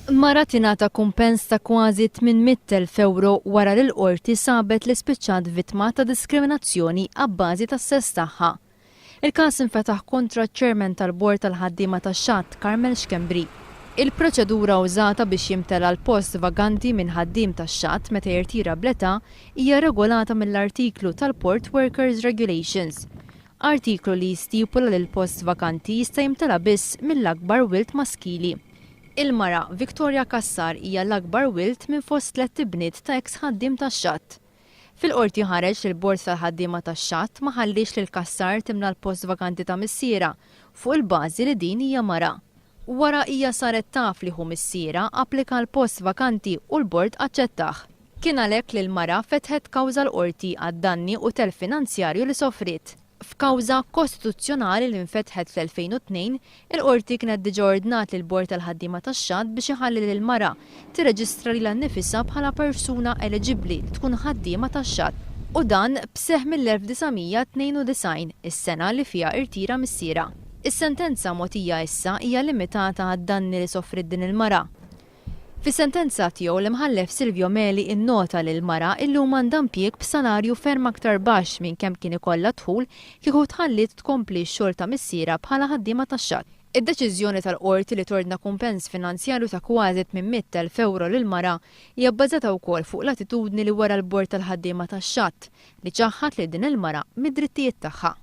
Mara tingħata kumpens ta' kważi 800,000 euro wara li l-qorti sabet li spiċċat vittma ta' diskriminazzjoni abbażi tas-sess tagħha. Il-każ infetaħ kontra ċ-chairman tal-bord tal-ħaddiema tax-Xatt Carmel Xkembri. Il-proċedura użata biex jimtela l-post vaganti minn ħaddiem tax-Xatt meta jirtira bl-età hija regolata mill-artiklu tal-Port Workers Regulations. Artiklu li jistipula li l-post vakanti jista' jimtela biss mill-akbar wilt maskili. Il-mara Victoria Kassar hija l-akbar wilt minn fost 3 tibniet ta' eks ħaddiem tax-Xatt. Fil-qorti ħareġ li l-bord tal-ħaddiema tax-Xatt ma ħallix lil Kassar timla l-post vakanti ta' missiera fuq il-bażi li din hija mara. Wara hija saret taf li hu missiera applika l-post vakanti u l-bord aċċettah. Kien għalhekk li l-mara fetħet kawża l-qorti għad-danni u telf finanzjarju li sofrit. F'kawża kostituzzjonali li nfetħet fl-2002, il-qorti kienet diġà ordnat lill bord tal-ħaddiema tax-Xatt biex iħalli lil-mara tirreġistra lilha nnifisha bħala persuna eliġibbli li tkun ħaddiema tax-Xatt. U dan bseħħ mill-1992, is-sena li fiha irtira missiera. Is-sentenza mogħtija issa hija limitata għad-danni li sofrit din il-mara. Fis-sentenza tiegħu l-imħallef Silvio Meli innota lil mara illi huma ndempjeg b'salarju ferm aktar baxx minn kemm kien ikollha dħul kieku tħallit tkompli x-xogħol ta' missiera bħala ħaddiema tax-Xatt. Id-deċiżjoni tal-qorti li tordna kumpens finanzjarju ta' kważi 800,000 euro lil mara hija bbażata wkoll fuq l-attitudni li wara l-bord tal-ħaddiema tax-Xatt li ċaħħat li din il-mara mid-drittijiet tagħha.